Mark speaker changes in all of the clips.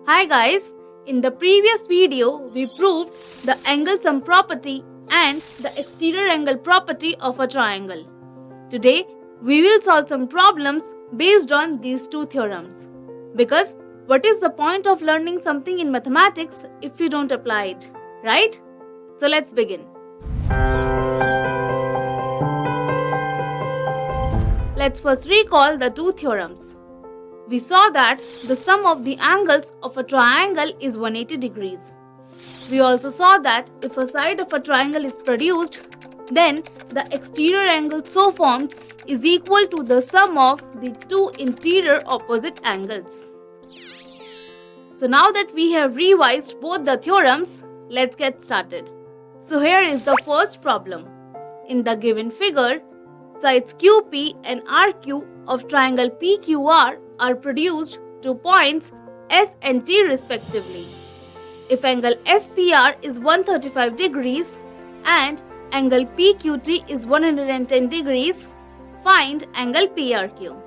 Speaker 1: Hi guys, in the previous video we proved the angle sum property and the exterior angle property of a triangle. Today we will solve some problems based on these two theorems. Because what is the point of learning something in mathematics if you don't apply it, right? So let's begin. Let's first recall the two theorems. We saw that the sum of the angles of a triangle is 180 degrees. We also saw that if a side of a triangle is produced, then the exterior angle so formed is equal to the sum of the two interior opposite angles. So now that we have revised both the theorems, let's get started. So here is the first problem. In the given figure, sides QP and RQ of triangle PQR are produced to points S and T respectively. If angle SPR is 135 degrees and angle PQT is 110 degrees, find angle PRQ.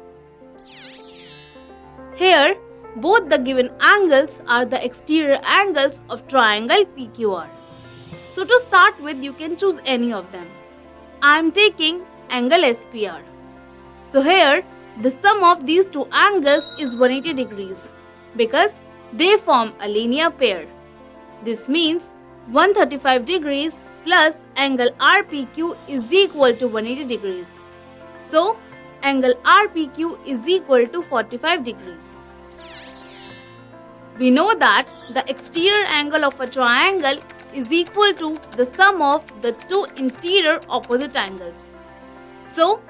Speaker 1: Here, both the given angles are the exterior angles of triangle PQR. So to start with, you can choose any of them. I am taking angle SPR. So here, the sum of these two angles is 180 degrees because they form a linear pair. This means 135 degrees plus angle RPQ is equal to 180 degrees. So, angle RPQ is equal to 45 degrees. We know that the exterior angle of a triangle is equal to the sum of the two interior opposite angles. So,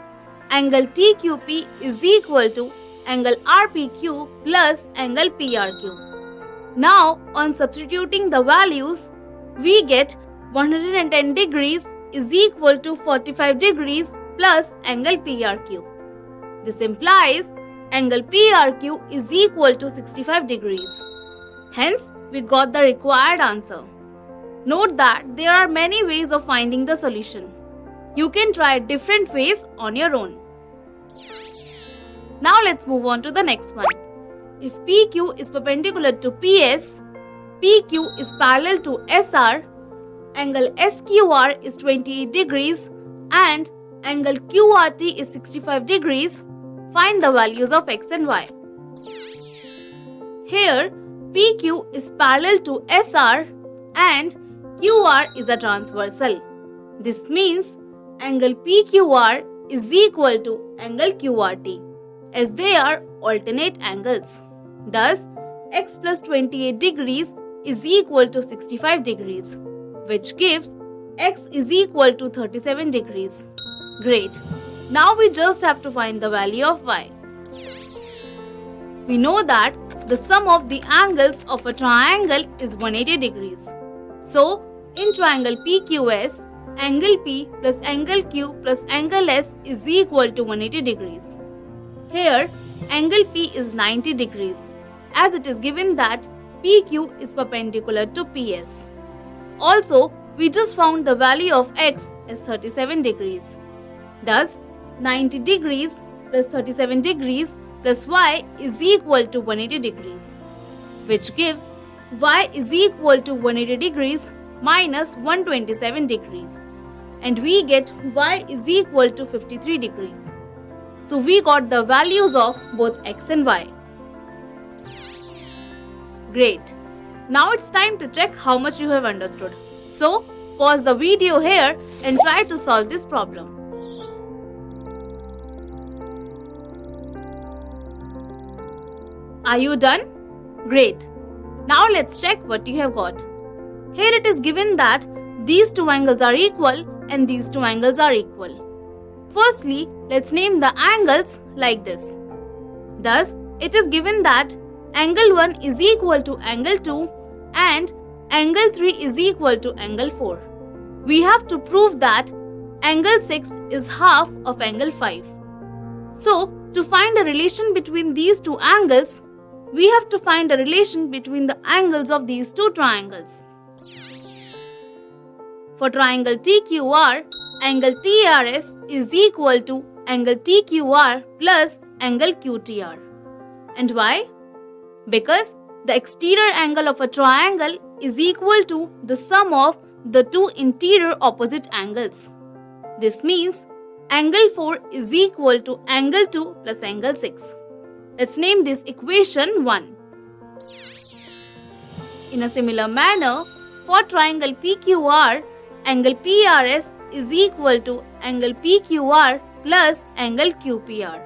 Speaker 1: angle TQP is equal to angle RPQ plus angle PRQ. Now, on substituting the values, we get 110 degrees is equal to 45 degrees plus angle PRQ. This implies angle PRQ is equal to 65 degrees. Hence, we got the required answer. Note that there are many ways of finding the solution. You can try different ways on your own. Now let's move on to the next one. If PQ is perpendicular to PS, PQ is parallel to SR, angle SQR is 28 degrees and angle QRT is 65 degrees, find the values of X and Y. Here, PQ is parallel to SR and QR is a transversal. This means angle PQR is equal to angle QRT as they are alternate angles. Thus, X plus 28 degrees is equal to 65 degrees, which gives X is equal to 37 degrees. Great. Now we just have to find the value of Y. We know that the sum of the angles of a triangle is 180 degrees. So, in triangle PQS, angle P plus angle Q plus angle S is equal to 180 degrees. Here, angle P is 90 degrees as it is given that PQ is perpendicular to PS. Also, we just found the value of X as 37 degrees. Thus, 90 degrees plus 37 degrees plus Y is equal to 180 degrees, which gives Y is equal to 180 degrees minus 127 degrees. And we get Y is equal to 53 degrees. So we got the values of both X and Y. Great. Now it's time to check how much you have understood. So pause the video here and try to solve this problem. Are you done? Great. Now let's check what you have got. Here it is given that these two angles are equal and these two angles are equal. Firstly, let's name the angles like this. Thus, it is given that angle 1 is equal to angle 2 and angle 3 is equal to angle 4. We have to prove that angle 6 is half of angle 5. So, to find a relation between these two angles, we have to find a relation between the angles of these two triangles. For triangle TQR, angle TRS is equal to angle TQR plus angle QTR. And why? Because the exterior angle of a triangle is equal to the sum of the two interior opposite angles. This means angle 4 is equal to angle 2 plus angle 6. Let's name this equation 1. In a similar manner, for triangle PQR, angle PRS is equal to angle PQR plus angle QPR.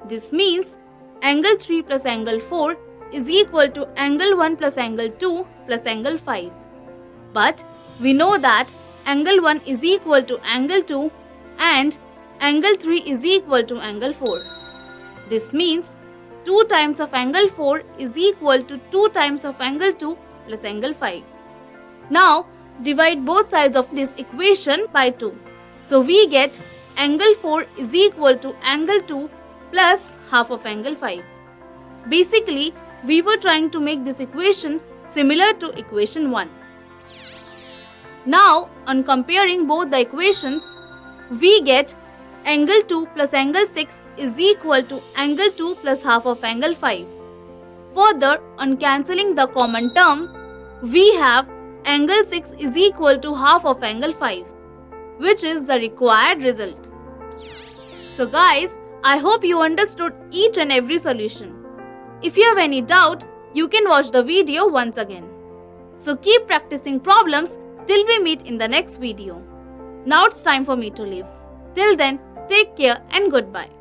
Speaker 1: This means angle 3 plus angle 4 is equal to angle 1 plus angle 2 plus angle 5. But we know that angle 1 is equal to angle 2 and angle 3 is equal to angle 4. This means 2 times of angle 4 is equal to 2 times of angle 2 plus angle 5. Now divide both sides of this equation by 2. So we get angle 4 is equal to angle 2 plus half of angle 5. Basically, we were trying to make this equation similar to equation 1. Now, on comparing both the equations, we get angle 2 plus angle 6 is equal to angle 2 plus half of angle 5. Further, on cancelling the common term, we have angle 6 is equal to half of angle 5, which is the required result. So guys, I hope you understood each and every solution. If you have any doubt, you can watch the video once again. So keep practicing problems till we meet in the next video. Now it's time for me to leave. Till then, take care and goodbye.